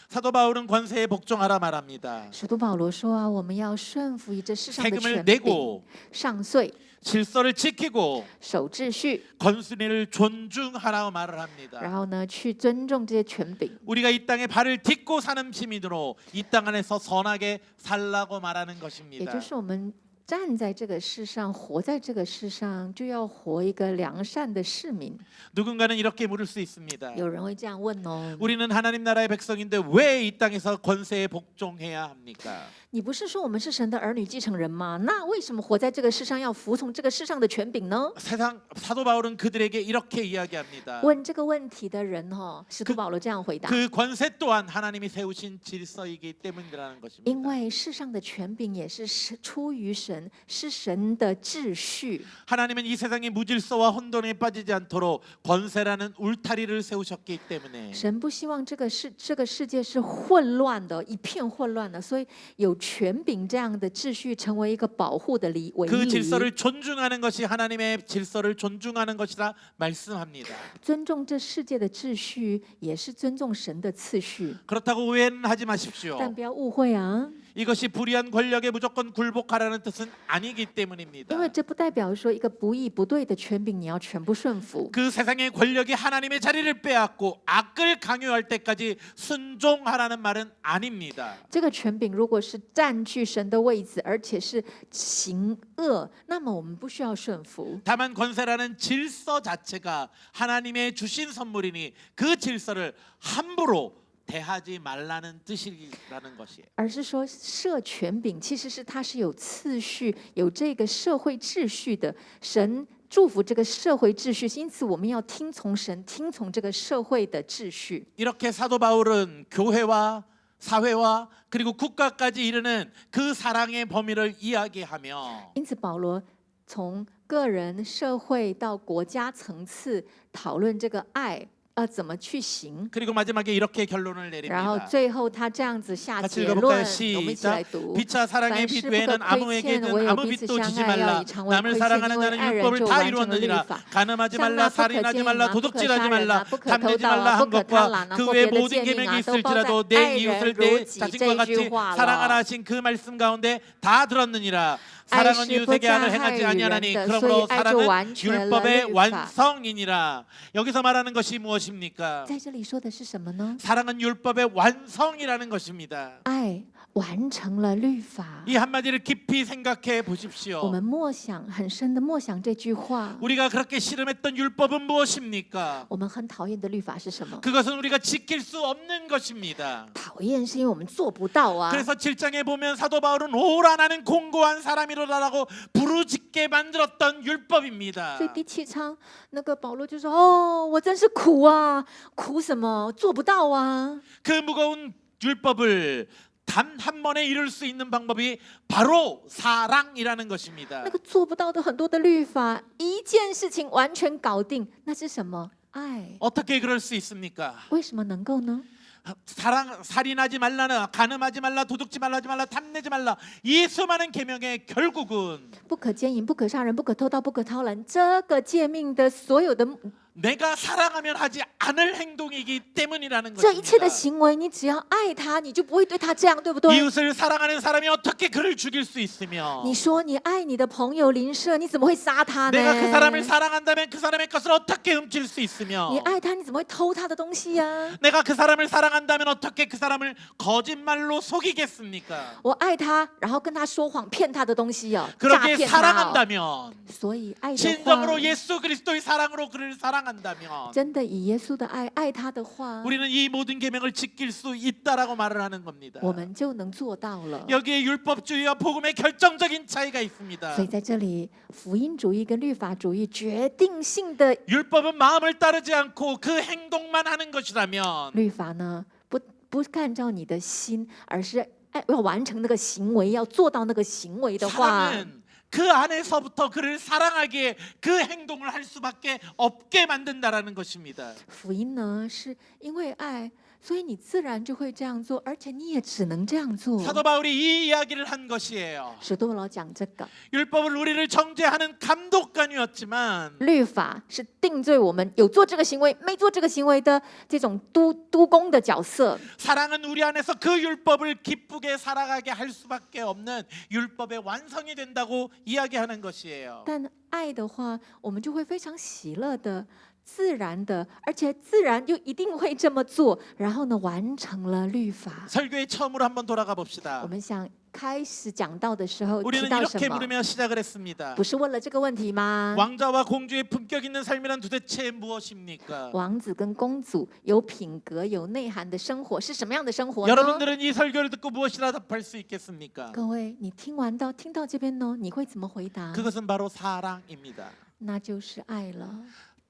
사도 바울은 권세에 복종하라 말합니다. 使徒保罗说啊，我们要顺服于这世上的 세금을 权柄， 내고 上税， 질서를 지키고 守秩序， 권순위를 존중하라 말을 然 합니다. 后呢，去尊重这些权柄。 우리가 이 땅에 발을 딛고 사는 시민으로 이 땅 안에서 선하게 살라고 말하는 也 것입니다. 就是我们站在这个世上，活在这个世上，就要活一个良善的市民。 누군가는 이렇게 물을 수 있습니다. 有人会这样问哦， 우리는 하나님 나라의 백성인데 왜 이 땅에서 권세에 복종해야 합니까? 你不是说我们是神的儿女继承人吗？那为什么活在这个世上要服从这个世上的权柄呢？ 세상 사도 바울은 그들에게 이렇게 이야기합니다. 问这个问题的人哈，使徒保罗这样回答： 그 권세 또한 하나님이 세우신 질서이기 때문이라는 因 것입니다. 为世上的权柄也是出于神，是神的秩序。 하나님은 이 세상이 무질서와 혼돈에 빠지지 않도록 권세라는 울타리를 세우셨기 때문에 神不希望这个世界是混乱的，一片混乱的，所以有权柄这样的秩序成为一个保护的唯 그 一。 질서를 존중하는 것이 하나님의 질서를 존중하는 것이라 말씀합니다. 尊重这世界的秩序，也是尊重神的次序。 그렇다고 오해는 하지 마십시오. 但不要误会啊， 이것이 불의한 권력에 무조건 굴복하라는 뜻은 아니기 때문입니다. 因为这不代表说一个不义不对的权柄你要全部顺服。 그 세상의 권력이 하나님의 자리를 빼앗고 악을 강요할 때까지 순종하라는 말은 아닙니다. 这个权柄如果是占据神的位置，而且是行恶，那么我们不需要顺服。 다만 권세라는 질서 자체가 하나님의 주신 선물이니 그 질서를 함부로 대하지 말라는 뜻이라는 것이에요. 而是说设权柄其实是它是有次序、有这个社会秩序的。神祝福这个社会秩序，因此我们要听从神，听从这个社会的秩序。 이렇게 사도 바울은 교회와 사회와 그리고 국가까지 이르는 그 사랑의 범위를 이야기하며 因此保罗从个人、社会到国家层次讨论这个爱。怎么去行？ 그리고 마지막에 이렇게 결론을 然后 내립니다. 最后他这样子下 같이 结论， 읽어볼까요? 我们一起来 시작. 读。 빛과 사랑의 凡 빛 事不可 외에는 亏欠， 아무에게는 唯有 아무 彼此 빛도 相 주지 爱，要 말라. 以常为 남을 亏欠，因 사랑하는 为 자는 爱人 율법을 就 다 完成了律 이루었느니라. 法。 가늠하지 像 말라, 那不可 살인하지 奸淫 말라, 啊，不可 도둑질하지 杀人 말라, 啊，不可偷 탐내지 盗啊， 말라 不 한 可贪 것과 婪啊， 그 或 외 别的 모든 诫命 계명이 啊，都包在 있을지라도 爱 내 人 이웃을 如 내 己 자신과 这一 같이 句话 사랑하라 了。 하신 그 말씀 가운데 다 들었느니라. 爱 사랑은 是不 이웃에게 加 악을 害 행하지 于人 아니하나니 的，所以 그러므로 爱就 사랑은 完全了 율법의 律法。 완성이니라. 여기서 말하는 것이 무엇입니까? 在这里说的是什么呢？ 사랑은 율법의 완성이라는 것입니다. 爱完成了律法。 이 한마디를 깊이 생각해 我 보십시오. 们默想，很深的默想这句话。 우리가 그렇게 씨름했던 율법은 무엇입니까? 我们很讨厌的律法是什么？ 그것은 우리가 지킬 수 없는 것입니다. 讨厌是因为我们做不到啊。 그래서 7장에 보면 사도 바울은 오라 나는 공고한 사람이로라라고 부르짖게 만들었던 율법입니다. 所以第7章那个保罗就说：“哦，我真是苦啊，苦什么？做不到啊！ 그 무거운 율법을 단 한 번에 이룰 수 있는 방법이 바로 사랑이라는 것입니다. 那个做不到的很多的律法，一件事情完全搞定，那是什么？爱。 어떻게 그럴 수 있습니까? 为什么能够呢？ 사랑 살인하지 말라나 간음하지 말라 도둑질 말라지 말라 탐내지 말라 이 수많은 계명의 결국은 不可奸淫，不可杀人，不可偷盗，不可偷懒，这个诫命的所有的 내가 사랑하면 하지 않을 행동이기 때문이라는 这一切的 것입니다. 行为，你只要爱他，你就不会对他这样，对不对？ 이웃을 사랑하는 사람이 어떻게 그를 죽일 수 있으며 你说你爱你的朋友邻舍，你怎么会杀他呢？ 내가 그 사람을 사랑한다면 그 사람의 것을 어떻게 훔칠 수 있으며 你爱他，你怎么会偷他的东西呀、 내가 그 사람을 사랑한다면 어떻게 그 사람을 거짓말로 속이겠습니까? 我爱他，然后跟他说谎，骗他的东西哦，诈 그렇게 骗他哦。 사랑한다면 所以爱的话， 진정으로 예수 그리스도의 사랑으로 그를 사랑한다면 사랑한다면 真的以耶稣的爱他的话， 우리는 이 모든 계명을 지킬 수 있다라고 말을 하는 겁니다. 我们就能做到了。 여기에 율법주의와 복음의 결정적인 차이가 있습니다. 所以在这里，福音主义跟律法主义决定性的 율법은 마음을 따르지 않고 그 행동만 하는 것이라면 律法呢，不按照你的心，而是要完成那个行为，要做到那个行为的话， 사랑은 그 안에서부터 그를 사랑하기에 그 행동을 할 수밖에 없게 만든다라는 것입니다. 福音呢，是因为爱，所以你自然就会这样做，而且你也只能这样做。 사도 바울이 이 이야기를 한 것이에요. 使徒保罗讲这个 율법을 우리를 정죄하는 감독관이었지만 律法是定罪我们有做这个行为没做这个行为的这种督工的角色。 사랑은 우리 안에서 그 율법을 기쁘게 살아가게 할 수밖에 없는 율법의 완성이 된다고 이야기하는 것이에요. 但爱的话，我们就会非常喜乐的、自然的，而且自然就一定会这么做，然后呢，完成了律法。 설교의 처음으로 한번 돌아가 我 봅시다. 们想开始讲到的时候提 우리는 到什 이렇게 么？ 물으며 시작을 했습니다. 不是问了这个问题吗？ 왕자와 공주의 품격 있는 삶이란 도대체 무엇입니까? 王子跟公主有品格、有内涵的生活是什么样的生活呢？ 여러분들은 이 설교를 듣고 무엇이라 답할 수 있겠습니까? 各位，你听到这边呢，你会怎么回答？ 그것은 바로 사랑입니다. 那就是爱了。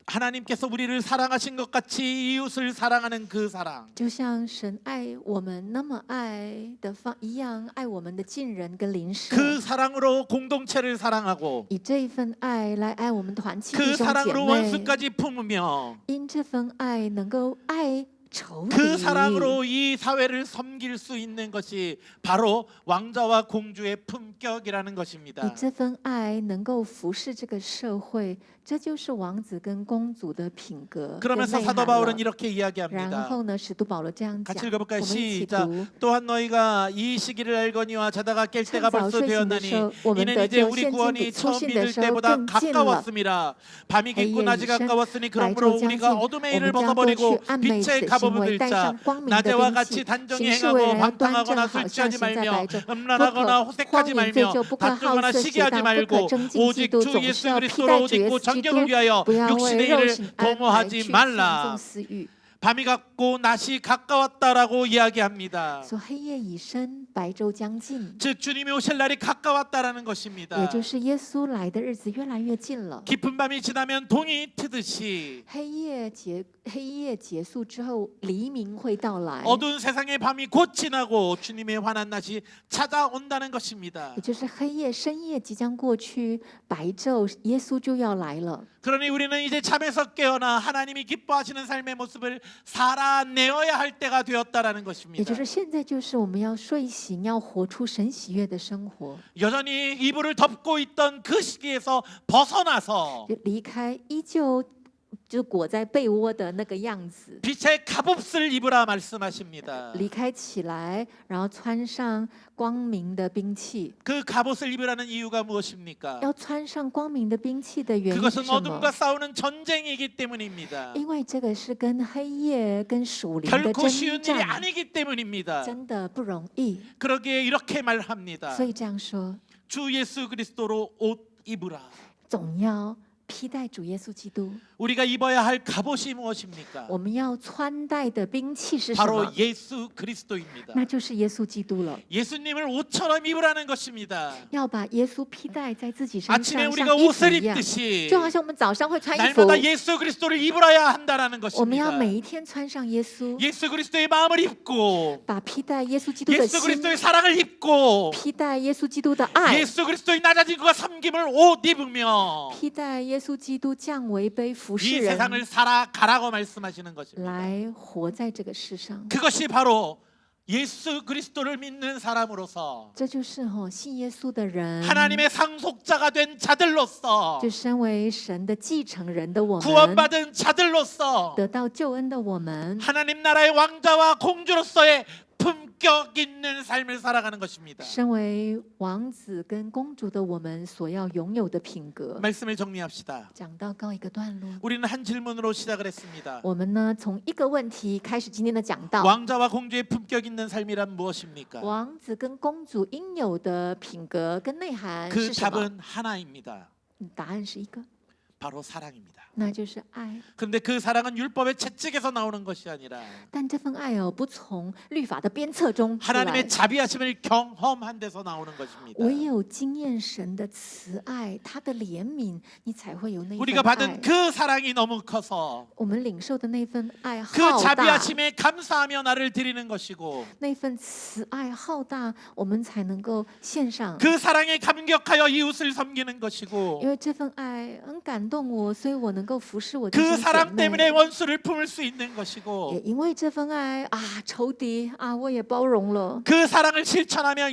하나님께서 우리를 사랑하신 것 같이 이웃을 사랑하는 그 사랑. 就像神爱我们那么爱的一样，爱我们的近人跟邻舍。 그 사랑으로 공동체를 사랑하고 以这一份爱来爱我们团契弟 그 兄姐 사랑으로 妹， 원수까지 품으며 因这份爱能够爱仇敌。 그 사랑으로 이 사회를 섬길 수 있는 것이 바로 왕자와 공주의 품격이라는 以 것입니다. 这份爱能够服侍这个社会，这就是王子跟公主的品格跟 그러면서 内 사도 涵 바울은 了。 이렇게 然 이야기합니다. 后呢，使徒保罗这样讲， 같이 我 읽어볼까요? 们一起 시작. 读。 또한 너희가 이 시기를 알거니와 자다가 깰 趁 때가 早 벌써 睡醒的 되었나니 时候，我们 이는 得 이제 救 우리 现今 구원이 比初 처음 信的 믿을 时候 때보다 更近了。 가까웠음이라. 밤이 깊고 黑夜 낮이 已深， 가까웠으니 白 그러므로 昼将 우리가 近， 어둠의 我 일을 们将过去 벗어버리고 暗昧 빛의 此行 갑옷을 为，带 들자. 上光明的 낮에와 兵 같이 器， 단정히 行事为 행하고 人要端正， 방탕하거나 好像 술취하지 行在 말며 白昼，不 음란하거나 可 호색하지 荒淫醉 말며 酒，不可好 다투거나 色邪 시기하지 荡，不可 말고 争竞嫉 오직 妒， 주 总是 예수 要披 그리스도로 戴 옷 主耶 입고 稣基督， 정결을 위하여 不要为 육신의 肉 일을 身安排 도모하지 去放纵 말라. 私欲。 밤이 갔고 낮이 가까웠다라고 이야기합니다. 说黑夜已深，白昼将近， 즉 주님이 오실 날이 가까웠다라는 也 것입니다. 就是耶稣来的日子越来越近了。 깊은 밤이 지나면 동이 트듯이 黑夜结束之后，黎明会到来， 어두운 세상의 밤이 곧 지나고 주님의 환한 낮이 찾아온다는 것입니다. 也就是黑夜深夜即将过去，白昼耶稣就要来了。 그러니 우리는 이제 잠에서 깨어나 하나님이 기뻐하시는 삶의 모습을 살아내어야 할 때가 되었다라는 也 것입니다. 就是现在，就是我们要睡醒，要活出神喜悦的生活， 여전히 이불을 덮고 있던 그 시기에서 벗어나서 就离开依旧就裹在被窝的那个样子， 빛의 갑옷을 입으라 말씀하십니다. 离开起来，然后穿上光明的兵器。 그 갑옷을 입으라는 이유가 무엇입니까? 要穿上光明的兵器的原因是 그것은 什么？ 어둠과 싸우는 전쟁이기 때문입니다. 因为这个是跟黑夜、跟属灵的 결코 征 쉬운 일이 战， 아니기 때문입니다. 真的不容易。 그러기에 이렇게 말합니다. 所以这样说， 주 예수 그리스도로 옷 입으라. 总要披戴主耶稣基督。 우리가 입어야 할 갑옷이 무엇입니까? 我们要穿戴的兵器是什 바로 么？ 예수 그리스도입니다. 那就是耶稣基督了。 예수님을 옷처럼 입으라는 것입니다. 要把耶稣披戴在自己身 아침에 上， 우리가 像衣服 옷을 一样， 입듯이 就好像我们早上会穿衣服， 날마다 예수 그리스도를 입으라야 한다라는 我们要 것입니다. 每一天穿上耶稣， 예수 그리스도의 마음을 입고 把披戴耶稣基督的 예수 心， 그리스도의 사랑을 입고 披戴耶稣基督的爱， 예수 그리스도의 낮아짐과 섬김을 옷 입으며 披戴耶稣基督降为卑服 이 侍人， 세상을 살아가라고 말씀하시는 것입니다. 来活在这个世上。 그것이 바로 예수 그리스도를 믿는 사람으로서 这就是信耶稣的人， 하나님의 상속자가 된 자들로서 就身为神的继承人的我们， 구원받은 자들로서 得到救恩的我们， 하나님 나라의 왕자와 공주로서의 품격 있는 삶을 살아가는 것입니다. 身为王子跟公主的我们所要拥有的品格。 말씀을 정리합시다. 讲到告一个段落， 우리는 한 질문으로 시작을 했습니다. 我们呢从一个问题开始今天的讲道。 왕자와 공주의 품격 있는 삶이란 무엇입니까? 王子跟公主应有的品格跟内涵 그 是什么？ 답은 하나입니다. 答案是一个， 바로 사랑입니다. 那就是爱。 그런데 그 사랑은 율법의 채찍에서 나오는 것이 아니라 但这份爱哦，不从律法的鞭策中出来 하나님의 ， 자비하심을 경험한 데서 나오는 것입니다. 唯有经验神的慈爱，他的怜悯，你才会有那一份 우리가 爱 받은 。 그 사랑이 너무 커서 我们领受的那份爱 그 浩大， 자비하심에 감사하며 나를 드리는 것이고 那份慈爱浩大，我们才能够献上。 그 사랑에 감격하여 이웃을 섬기는 因 것이고 为这份爱很感动我，所以我能够服侍我的 그 弟兄姐 사랑 때문에 妹。 원수를 품을 수 있는 也 것이고 因为这份爱啊，仇敌啊，我也包容了。 그 사랑을 실천하며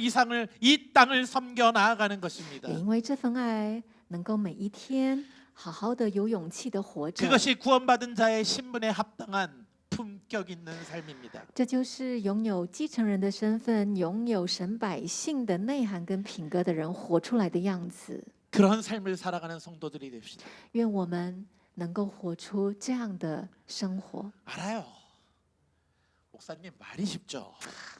이 땅을 섬겨 나아가는 것입니다. 也因为这份爱，能够每一天好好的有勇气的活着。 그것이 구원받은 자의 신분에 합당한 품격 있는 삶입니다. 这就是拥有继承人的身份、拥有神百姓的内涵跟品格的人活出来的样子。 그런 삶을 살아가는 성도들이 됩시다. 愿我们能够活出这样的生活。 알아요. 목사님 말이 쉽죠.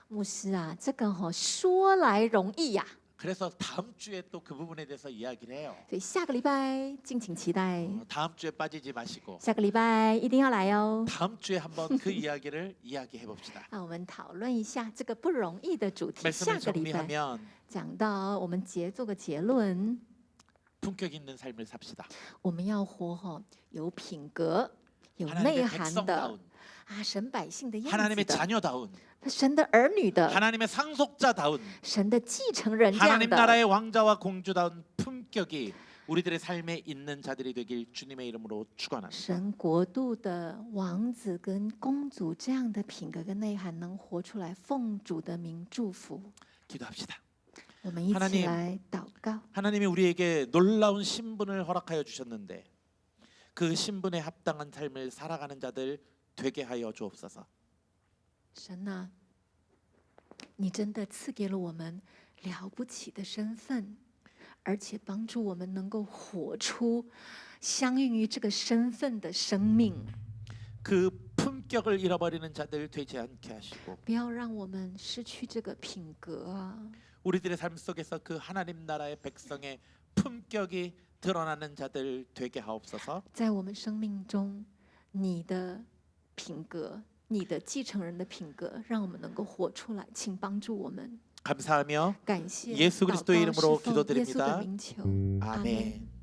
牧师啊，这个说来容易呀、 그래서 다음 주에 또 그 부분에 대해서 이야기를 해요. 所以下个礼拜敬请期待， 다음 주에 빠지지 마시고 下个礼拜一定要来哦。 다음 주에 한번 그 이야기를 이야기해 봅시다. 那我们讨论一下这个不容易的主题。 말씀을 下个礼拜 정리하면 讲到，我们做个结论， 품격 있는 삶을 삽시다. 我们要活有品格、有内 하나님의 涵的 백성다운, 啊，神百姓的样子 하나님의 的， 자녀다운, 神的儿女的， 하나님의 상속자다운, 神的继承人这样 하나님 的。 나라의 왕자와 공주다운 품격이 우리들의 삶에 있는 자들이 되길 주님의 이름으로 축원합니다. 神国度的王子跟公主这样的品格跟内涵能活出来，奉主的名祝福。 기도합시다. 我们一起 하나님 来祷告。 하나님이 우리에게 놀라운 신분을 허락하여 주셨는데 그 신분에 합당한 삶을 살아가는 자들 되게 하여 주옵소서. 神呐、你真的赐给了我们了不起的身份，而且帮助我们能够活出相应于这个身份的生命。 그 품격을 잃어버리는 자들 되지 않게 하시고 不要让我们失去这个品格啊！ 우리들의 삶 속에서 그 하나님 나라의 백성의 품격이 드러나는 자들 되게 하옵소서. 在我们生命中，你的品格，你的继承人的品格，让我们能够活出来，请帮助我们。 감사하며 感谢 예수 祷 그리스도의 告 이름으로 是奉耶稣的 기도드립니다. 名求， 아멘.